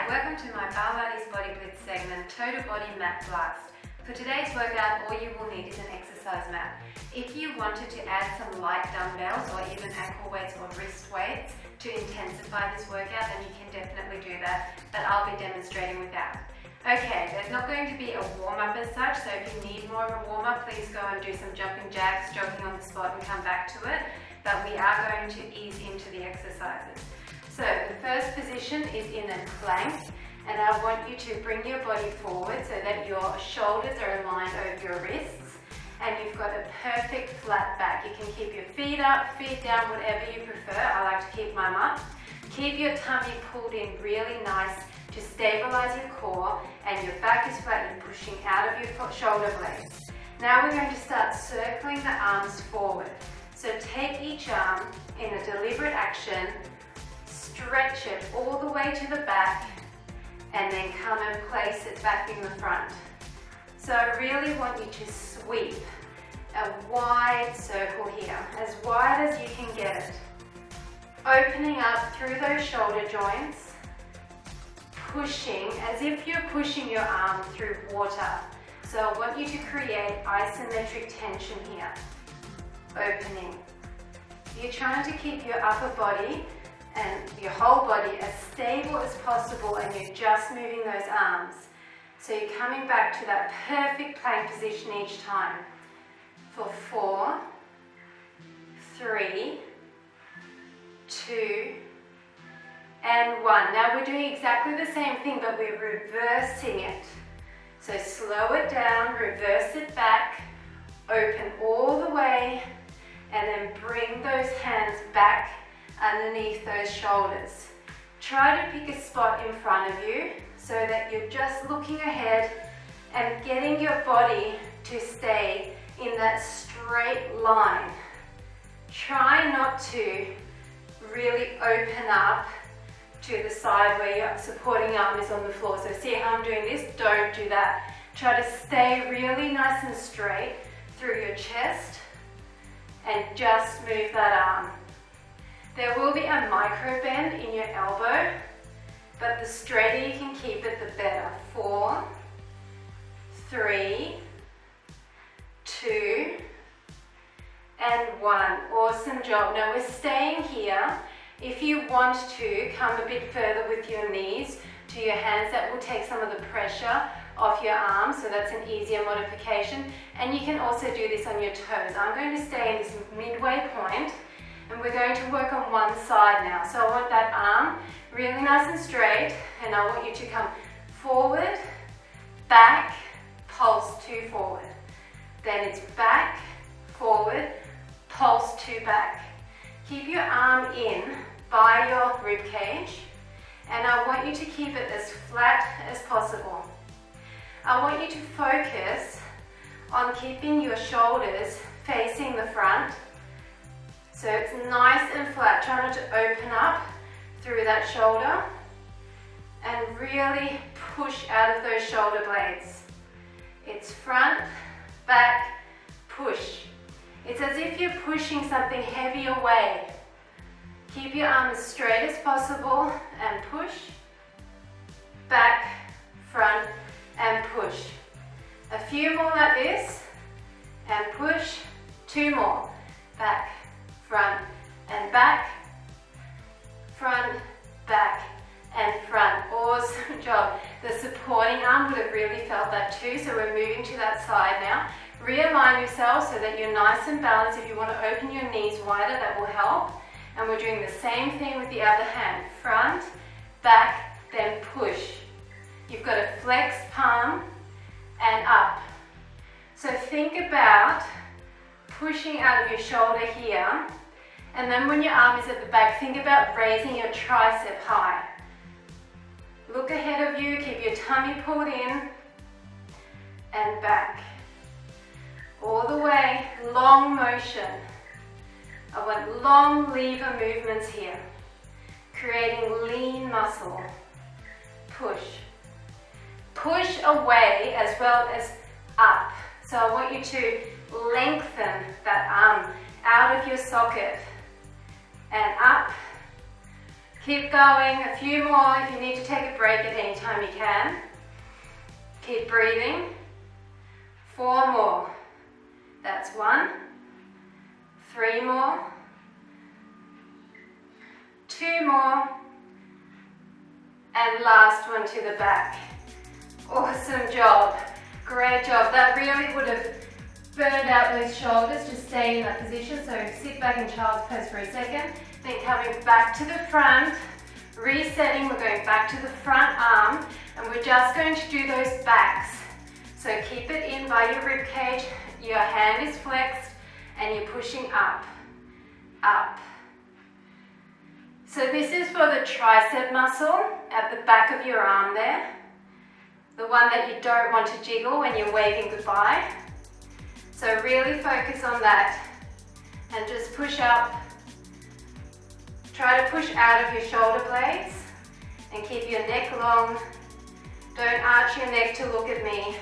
welcome to my Barlates Body Blitz segment, Total Body Mat Blast. For today's workout, all you will need is an exercise mat. If you wanted to add some light dumbbells or even ankle weights or wrist weights to intensify this workout, then you can definitely do that, but I'll be demonstrating with that. Okay, there's not going to be a warm-up as such, so if you need more of a warm-up, please go and do some jumping jacks, jogging on the spot and come back to it, but we are going to ease into the exercises. So the first position is in a plank, and I want you to bring your body forward so that your shoulders are aligned over your wrists and you've got a perfect flat back. You can keep your feet up, feet down, whatever you prefer. I like to keep mine up. Keep your tummy pulled in really nice to stabilize your core, and your back is flat. You're pushing out of your shoulder blades. Now we're going to start circling the arms forward. So take each arm in a deliberate action, stretch it all the way to the back, and then come and place it back in the front. So I really want you to sweep a wide circle here, as wide as you can get it. Opening up through those shoulder joints, pushing as if you're pushing your arm through water. So I want you to create isometric tension here. Opening. You're trying to keep your upper body and your whole body as stable as possible, and you're just moving those arms. So you're coming back to that perfect plank position each time. For 4, 3, 2, and 1. Now we're doing exactly the same thing, but we're reversing it. So slow it down, reverse it back, open all the way, and then bring those hands back underneath those shoulders. Try to pick a spot in front of you so that you're just looking ahead and getting your body to stay in that straight line. Try not to really open up to the side where your supporting arm is on the floor. So see how I'm doing this? Don't do that. Try to stay really nice and straight through your chest and just move that arm. There will be a micro bend in your elbow, but the straighter you can keep it, the better. 4, 3, 2, and 1. Awesome job. Now we're staying here. If you want to, come a bit further with your knees to your hands. That will take some of the pressure off your arms, so that's an easier modification. And you can also do this on your toes. I'm going to stay in this midway point, and we're going to work on one side now. So I want that arm really nice and straight, and I want you to come forward, back, pulse 2 forward. Then it's back, forward, pulse 2 back. Keep your arm in by your rib cage, and I want you to keep it as flat as possible. I want you to focus on keeping your shoulders facing the front. So it's nice and flat. Try not to open up through that shoulder and really push out of those shoulder blades. It's front, back, push. It's as if you're pushing something heavy away. Keep your arm as straight as possible and push, back, front, and push. A few more like this, and push. 2 more. Back, front, and back, front, back, and front. Awesome job. The supporting arm would have really felt that too, so we're moving to that side now. Realign yourself so that you're nice and balanced. If you want to open your knees wider, that will help. And we're doing the same thing with the other hand. Front, back, then push. You've got to flex palm and up. So think about pushing out of your shoulder here, and then when your arm is at the back, think about raising your tricep high. Look ahead of you, keep your tummy pulled in, and back. All the way, long motion. I want long lever movements here, creating lean muscle. Push. Push away as well as up. So I want you to lengthen that arm out of your socket and up. Keep going, a few more. If you need to take a break at any time, you can. Keep breathing. 4 more. That's 1. 3 more. 2 more. And last one to the back. Awesome job. Great job. That really would have burned out those shoulders. Just stay in that position. So sit back in child's pose for a second. Then coming back to the front. Resetting. We're going back to the front arm. And we're just going to do those backs. So keep it in by your rib cage. Your hand is flexed. And you're pushing up. Up. So this is for the tricep muscle at the back of your arm there. The one that you don't want to jiggle when you're waving goodbye. So really focus on that and just push up. Try to push out of your shoulder blades and keep your neck long. Don't arch your neck to look at me.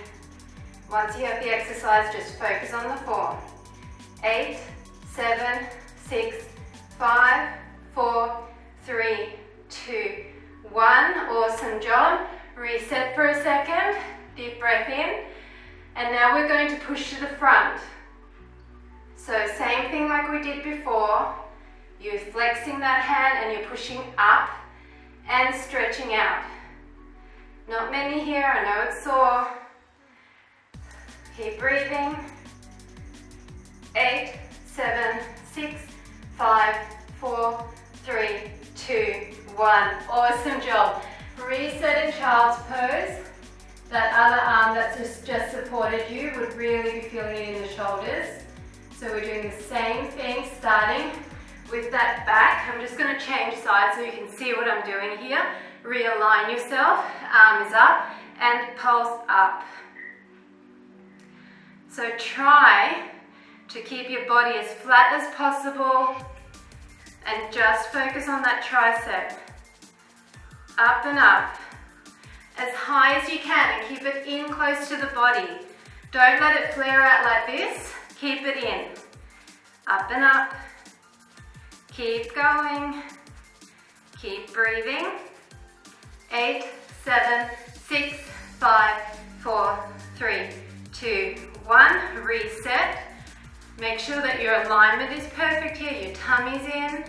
Once you have the exercise, just focus on the form. 8, 7, 6, 5, 4, 3, 2, 1. Awesome job. Reset for a second. Deep breath in. And now we're going to push to the front. So same thing like we did before. You're flexing that hand and you're pushing up and stretching out. Not many here. I know it's sore. Keep breathing. 8, 7, 6, 5, 4, 3, 2, 1. Awesome job. Reset in child's pose. That other arm that just supported you would really be feeling it in the shoulders. So we're doing the same thing, starting with that back. I'm just going to change sides so you can see what I'm doing here. Realign yourself. Arm is up and pulse up. So try to keep your body as flat as possible and just focus on that tricep. Up and up. As high as you can and keep it in close to the body. Don't let it flare out like this. Keep it in. Up and up. Keep going. Keep breathing. 8, 7, 6, 5, 4, 3, 2, 1. Reset. Make sure that your alignment is perfect here. Your tummy's in.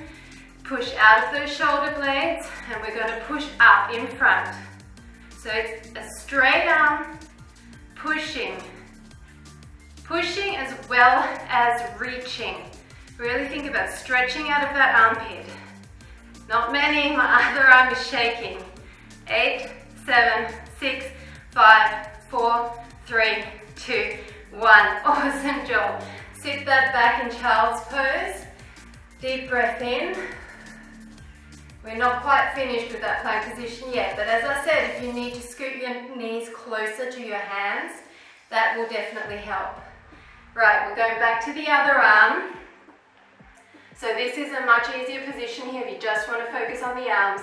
Push out of those shoulder blades and we're going to push up in front. So it's a straight arm, pushing. Pushing as well as reaching. Really think about stretching out of that armpit. Not many, my other arm is shaking. 8, 7, 6, 5, 4, 3, 2, 1. Awesome job. Sit that back in child's pose. Deep breath in. We're not quite finished with that plank position yet, but as I said, if you need to scoot your knees closer to your hands, that will definitely help. Right, we're going back to the other arm. So this is a much easier position here if you just want to focus on the arms.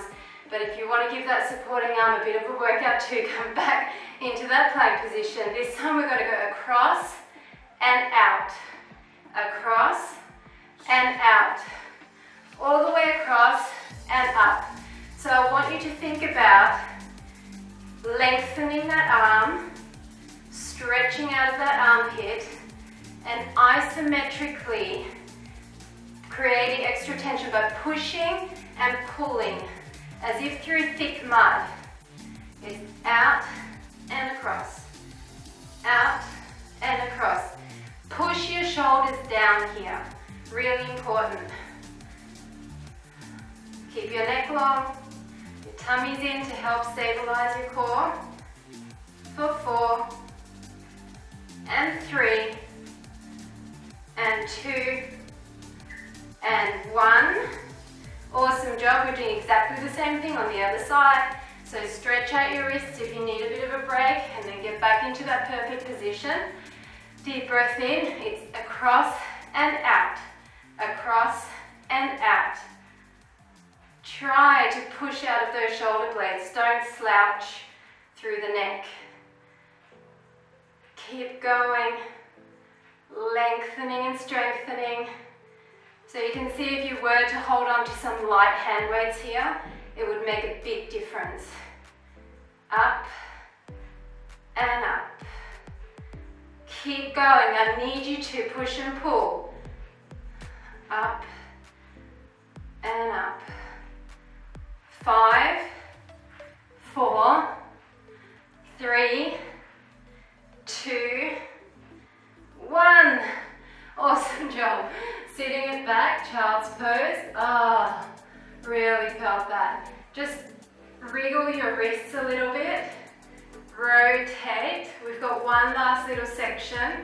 But if you want to give that supporting arm a bit of a workout too, come back into that plank position. This time we're going to go across and out. Across and out. All the way across and up. So I want you to think about lengthening that arm, stretching out of that armpit, and isometrically creating extra tension by pushing and pulling as if through thick mud. It's out and across, out and across. Push your shoulders down here, really important. Keep your neck long, your tummy's in to help stabilize your core. For 4, and 3, and 2, and 1. Awesome job. We're doing exactly the same thing on the other side. So stretch out your wrists if you need a bit of a break and then get back into that perfect position. Deep breath in. It's across and out. Across and out. Try to push out of those shoulder blades. Don't slouch through the neck. Keep going. Lengthening and strengthening. So you can see if you were to hold on to some light hand weights here, it would make a big difference. Up and up. Keep going. I need you to push and pull. Up and up. 5, 4, 3, 2, 1. Awesome job. Sitting it back, child's pose. Ah, really felt that. Just wriggle your wrists a little bit. Rotate. We've got one last little section.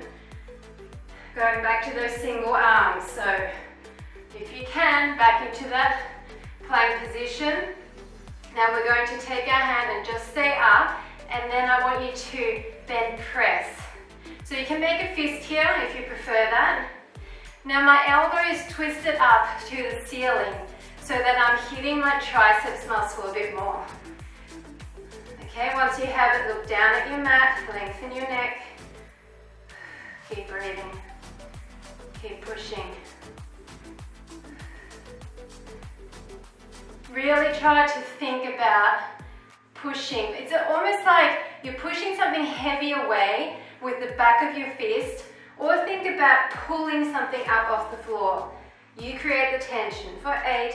Going back to those single arms. So if you can, back into that plank position. Now we're going to take our hand and just stay up, and then I want you to bend press. So you can make a fist here if you prefer that. Now my elbow is twisted up to the ceiling so that I'm hitting my triceps muscle a bit more. Okay, once you have it, look down at your mat, lengthen your neck. Keep breathing. Keep pushing. Really try to think about pushing. It's almost like you're pushing something heavy away with the back of your fist, or think about pulling something up off the floor. You create the tension for 8,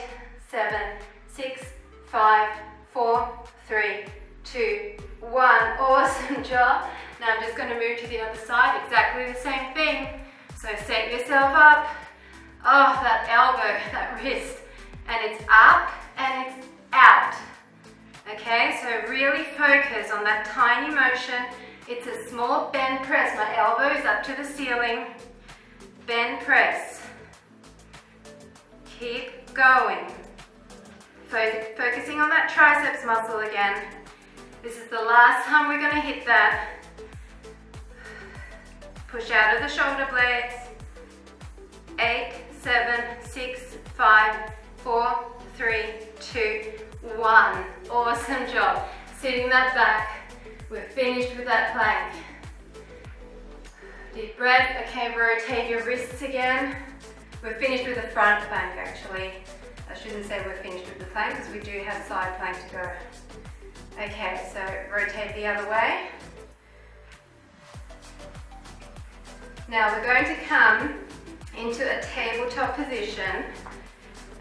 7, 6, 5, 4, 3, 2, 1. Awesome job. Now I'm just going to move to the other side, exactly the same thing. So set yourself up. Oh, that elbow, that wrist. And it's up and it's out. Okay, so really focus on that tiny motion. It's a small bend press. My elbow is up to the ceiling. Bend press. Keep going. Focusing on that triceps muscle again. This is the last time we're going to hit that. Push out of the shoulder blades. 8, 7, 6, 5, 4, 3, 2, 1. Awesome job. Sitting that back. We're finished with that plank. Deep breath. Okay, rotate your wrists again. We're finished with the front plank actually. I shouldn't say we're finished with the plank because we do have side plank to go. Okay, so rotate the other way. Now we're going to come into a tabletop position,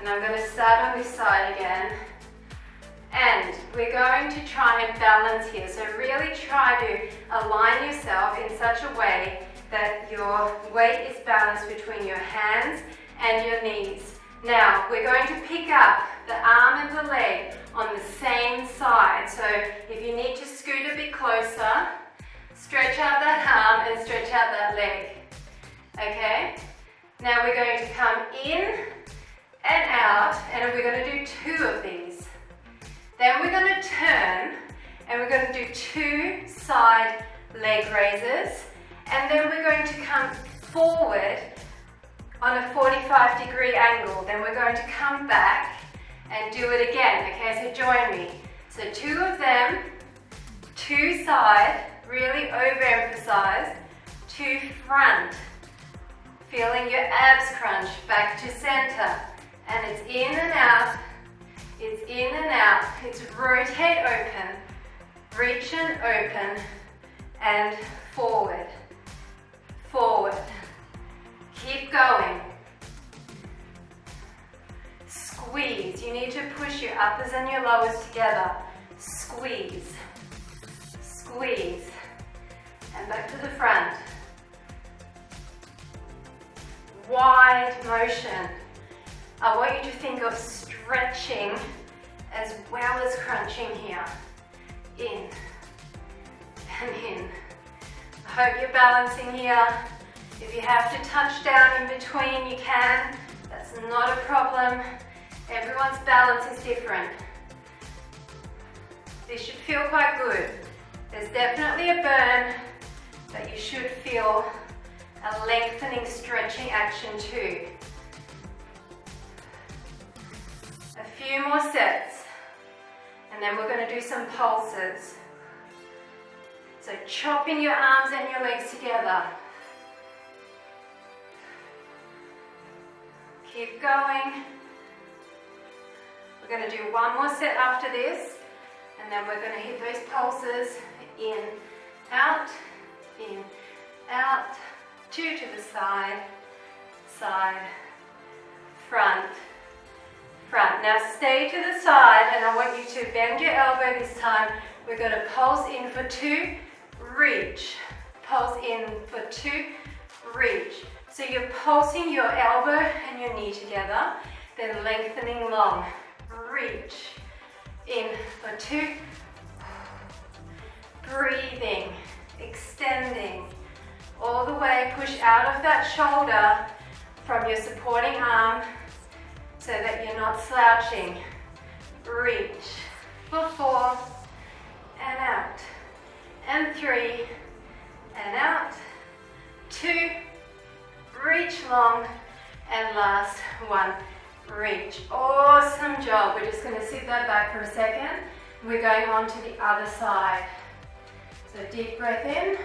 and I'm going to start on this side again. And we're going to try and balance here. So really try to align yourself in such a way that your weight is balanced between your hands and your knees. Now we're going to pick up the arm and the leg on the same side. So if you need to scoot a bit closer, stretch out that arm and stretch out that leg. Okay? Now we're going to come in and out, and we're going to do 2 of these. Then we're going to turn, and we're going to do 2 side leg raises, and then we're going to come forward on a 45-degree angle. Then we're going to come back and do it again. Okay, so join me. So 2 of them, 2 side, really overemphasize, 2 front. Feeling your abs crunch back to center. And it's in and out. It's in and out. It's rotate open, reach and open, and forward. Forward. Keep going. Squeeze. You need to push your uppers and your lowers together. Squeeze. Squeeze. And back to the front. Wide motion. I want you to think of stretching as well as crunching here. In and in. I hope you're balancing here. If you have to touch down in between, you can. That's not a problem. Everyone's balance is different. This should feel quite good. There's definitely a burn, but you should feel a lengthening, stretching action too. A few more sets, and then we're going to do some pulses. So chopping your arms and your legs together. Keep going. We're going to do one more set after this, and then we're going to hit those pulses in, out, 2 to the side, side, front, front. Now stay to the side, and I want you to bend your elbow this time. We're going to pulse in for 2, reach. Pulse in for 2, reach. So you're pulsing your elbow and your knee together, then lengthening long. Reach. In for 2. Breathing. Extending. All the way, push out of that shoulder from your supporting arm so that you're not slouching. Reach. For 4. And out. And 3. And out. 2. Reach long. And last 1. Reach. Awesome job. We're just going to sit that back for a second. We're going on to the other side. So deep breath in.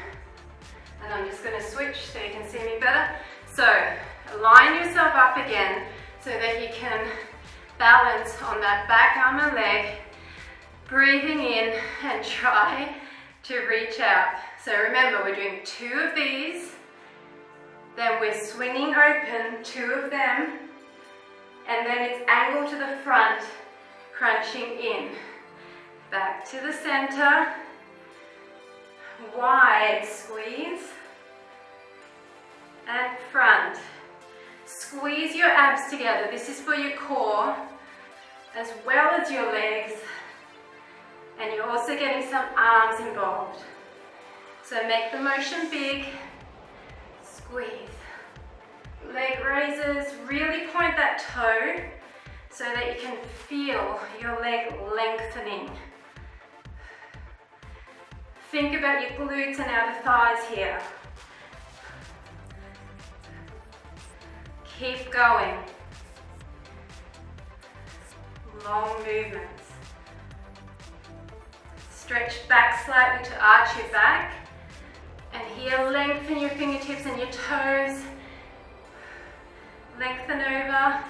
And I'm just going to switch so you can see me better. So line yourself up again so that you can balance on that back arm and leg. Breathing in and try to reach out. So remember, we're doing 2 of these. Then we're swinging open 2 of them. And then it's angled to the front, crunching in. Back to the center. Wide squeeze. And front. Squeeze your abs together. This is for your core, as well as your legs. And you're also getting some arms involved. So make the motion big. Squeeze. Leg raises, really point that toe so that you can feel your leg lengthening. Think about your glutes and outer thighs here. Keep going. Long movements. Stretch back slightly to arch your back. And here, lengthen your fingertips and your toes. Lengthen over.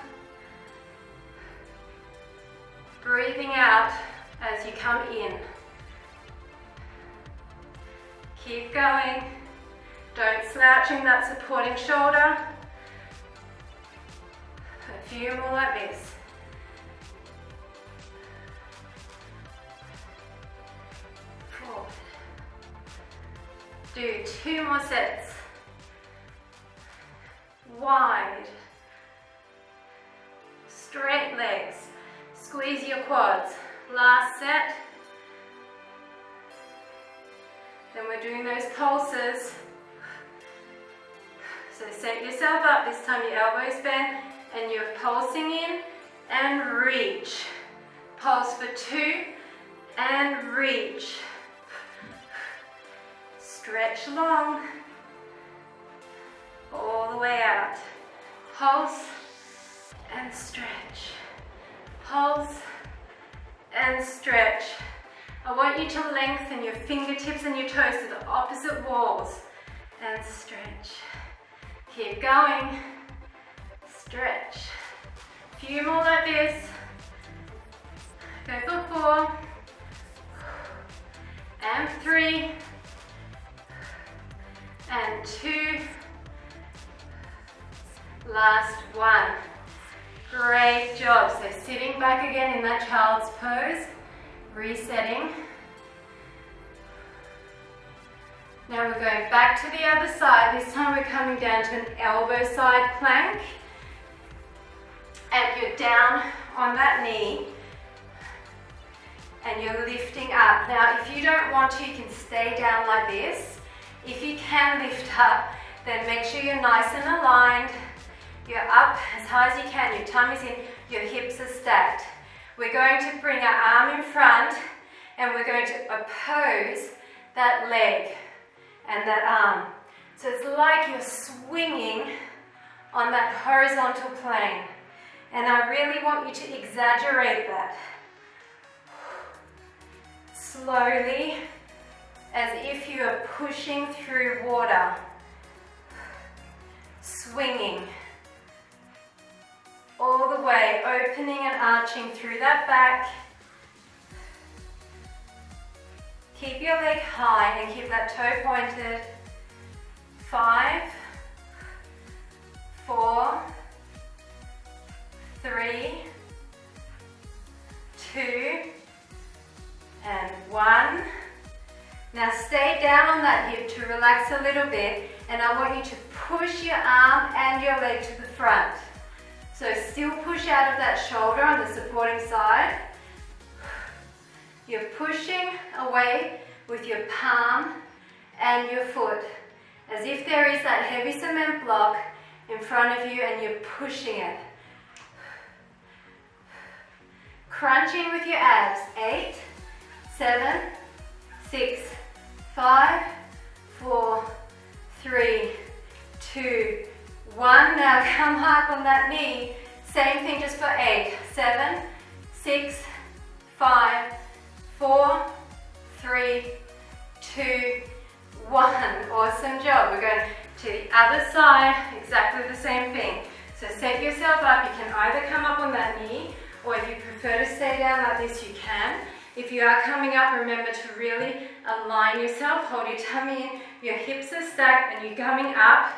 Breathing out as you come in. Keep going. Don't slouch in that supporting shoulder. A few more like this. Forward. Do 2 more sets. Wide. Straight legs. Squeeze your quads. Last set. Then we're doing those pulses. So set yourself up. This time your elbows bent and you're pulsing in and reach. Pulse for 2 and reach. Stretch long. All the way out. Pulse and stretch. Pulse and stretch. I want you to lengthen your fingertips and your toes to the opposite walls and stretch. Keep going. Stretch. A few more like this. Go for 4 and 3 and 2. Last 1. Great job. So sitting back again in that child's pose, resetting. Now we're going back to the other side. This time we're coming down to an elbow side plank. And you're down on that knee. And you're lifting up. Now if you don't want to, you can stay down like this. If you can lift up, then make sure you're nice and aligned. You're up as high as you can, your tummy's in, your hips are stacked. We're going to bring our arm in front and we're going to oppose that leg and that arm. So it's like you're swinging on that horizontal plane. And I really want you to exaggerate that. Slowly, as if you are pushing through water. Swinging. All the way opening and arching through that back. Keep your leg high and keep that toe pointed. 5, 4, 3, 2, and 1. Now stay down on that hip to relax a little bit, and I want you to push your arm and your leg to the front. So still push out of that shoulder on the supporting side. You're pushing away with your palm and your foot, as if there is that heavy cement block in front of you and you're pushing it. Crunching with your abs. 8, 7, 6, 5, 4, 3, 2, 1. Now come up on that knee. Same thing just for 8, 7, 6, 5, 4, 3, 2, 1. Awesome job. We're going to the other side, exactly the same thing. So set yourself up. You can either come up on that knee, or if you prefer to stay down like this, you can. If you are coming up, remember to really align yourself. Hold your tummy in, your hips are stacked, and you're coming up,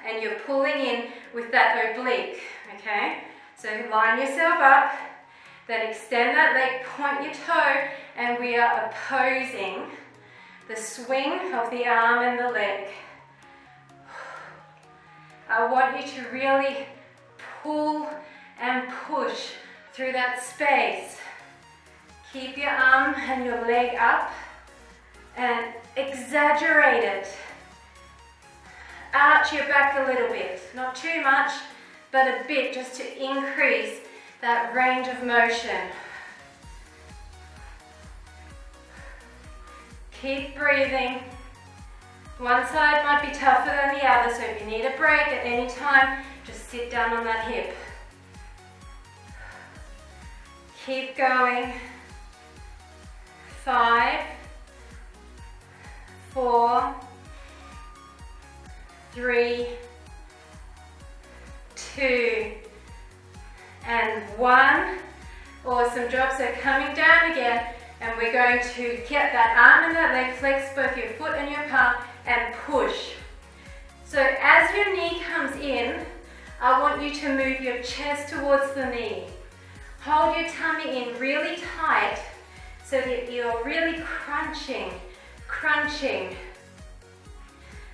and you're pulling in with that oblique, okay? So line yourself up, then extend that leg, point your toe, and we are opposing the swing of the arm and the leg. I want you to really pull and push through that space. Keep your arm and your leg up and exaggerate it. Arch your back a little bit, not too much, but a bit, just to increase that range of motion. Keep breathing. One side might be tougher than the other, so if you need a break at any time, just sit down on that hip. Keep going. 5, 4, 3, 2, and 1. Awesome job. So coming down again, and we're going to get that arm and that leg, flex both your foot and your palm, and push. So as your knee comes in, I want you to move your chest towards the knee. Hold your tummy in really tight so that you're really crunching.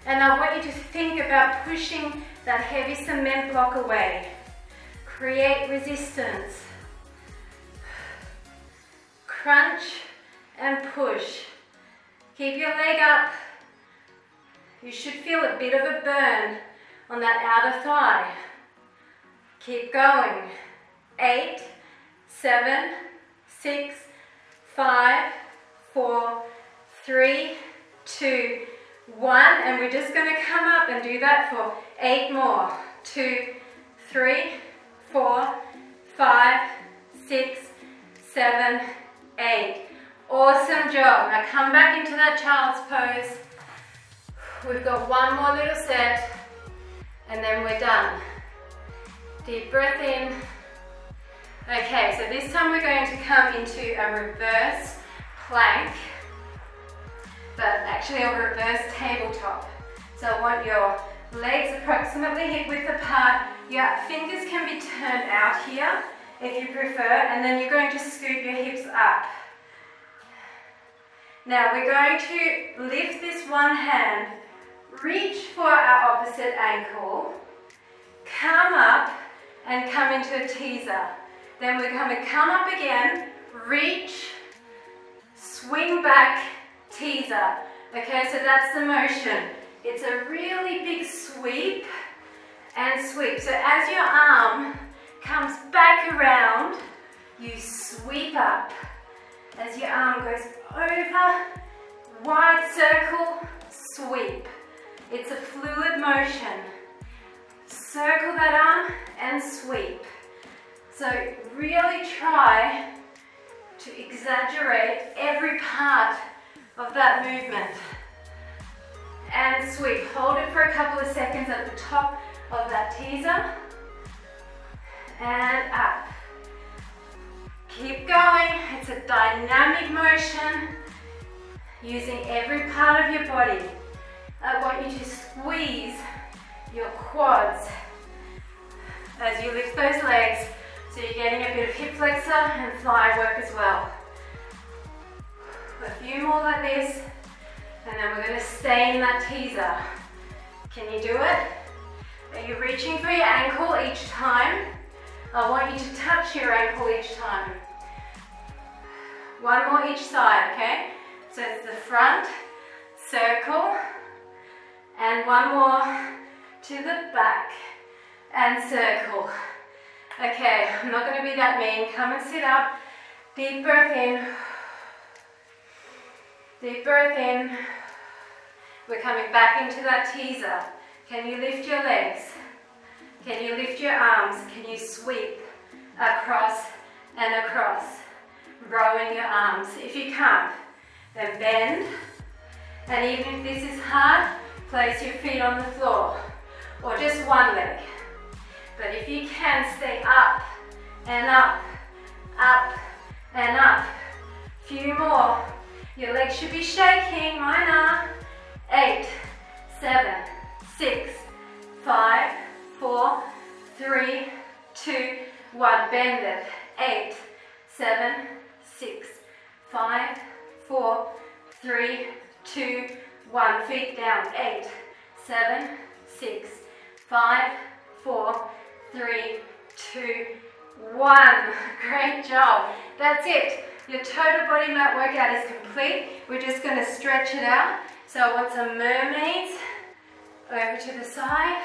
And I want you to think about pushing that heavy cement block away. Create resistance. Crunch and push. Keep your leg up. You should feel a bit of a burn on that outer thigh. Keep going. 8, 7, 6, 5, 4, 3, 2, 1. And we're just going to come up and do that for 8 more. 2, 3, 4, 5, 6, 7, 8. Awesome job. Now come back into that child's pose. We've got one more little set and then we're done. Deep breath in. Okay, so this time we're going to come into a reverse plank, but actually a reverse tabletop. So I want your legs approximately hip width apart. Your fingers can be turned out here if you prefer, and then you're going to scoot your hips up. Now we're going to lift this one hand, reach for our opposite ankle, come up and come into a teaser. Then we're going to come up again, reach, swing back, teaser. Okay, so that's the motion. It's a really big sweep and sweep. So as your arm comes back around, you sweep up. As your arm goes over, wide circle, sweep. It's a fluid motion. Circle that arm and sweep. So really try to exaggerate every part of that movement. And sweep. Hold it for a couple of seconds at the top of that teaser. and up. Keep going. It's a dynamic motion using every part of your body. I want you to squeeze your quads as you lift those legs, so you're getting a bit of hip flexor and thigh work as well. A few more like this, and then we're going to stay in that teaser. Can you do it? Are you reaching for your ankle each time? I want you to touch your ankle each time. One more each side, okay? So it's the front, circle, and one more to the back, and circle. Okay, I'm not going to be that mean. Come and sit up. Deep breath in. Deep breath in. We're coming back into that teaser. Can you lift your legs? Can you lift your arms? Can you sweep across and across? Rowing your arms. If you can't, then bend. And even if this is hard, place your feet on the floor, or just one leg. But if you can, stay up and up, up and up. Few more. Your legs should be shaking. Mine are. 8, 7, 6, 5, 4, 3, 2, 1. Bend it. 8, 7, 6, 5, 4, 3, 2, 1. Feet down. 8, 7, 6, 5, 4, 3, 2, 1. Great job. That's it. Your total body mat workout is complete. We're just going to stretch it out. So I want some mermaids over to the side.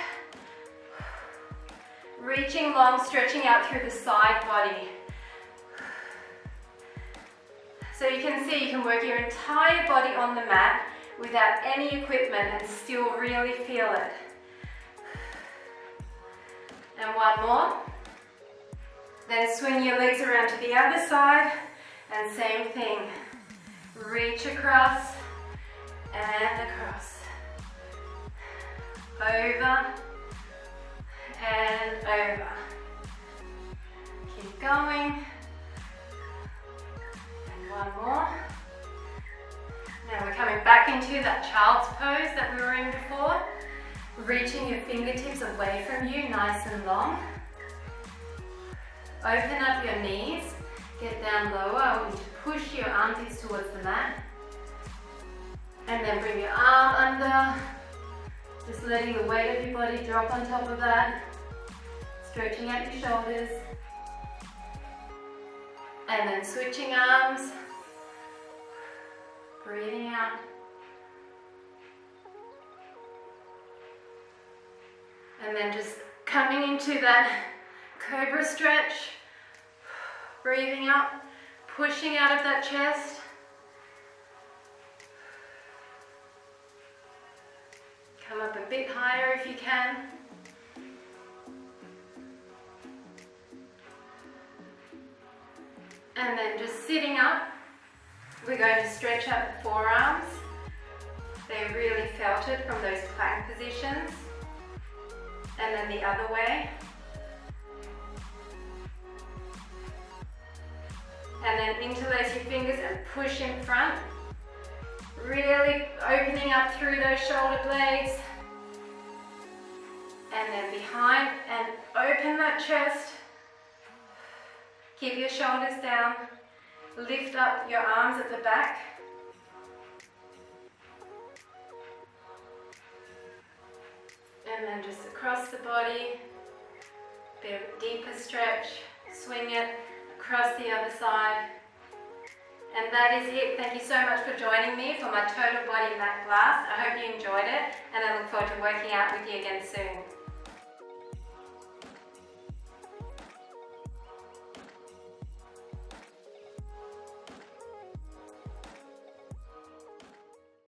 Reaching long, stretching out through the side body. So you can see you can work your entire body on the mat without any equipment and still really feel it. And one more. Then swing your legs around to the other side and same thing. Reach across and across. Over and over. Keep going. And one more. Now we're coming back into that child's pose that we were in before. Reaching your fingertips away from you, nice and long. Open up your knees, get down lower. I want you to push your armpits towards the mat. And then bring your arm under. Just letting the weight of your body drop on top of that. Stretching out your shoulders. And then switching arms. Breathing out. And then just coming into that cobra stretch. Breathing out, pushing out of that chest. Come up a bit higher if you can. And then just sitting up, we're going to stretch out the forearms. They really felt it from those plank positions. And then the other way. And then interlace your fingers and push in front. Really opening up through those shoulder blades. And then behind and open that chest. Keep your shoulders down. Lift up your arms at the back. And then just across the body. Bit of a deeper stretch. Swing it across the other side. And that is it. Thank you so much for joining me for my total body mat class. I hope you enjoyed it, and I look forward to working out with you again soon.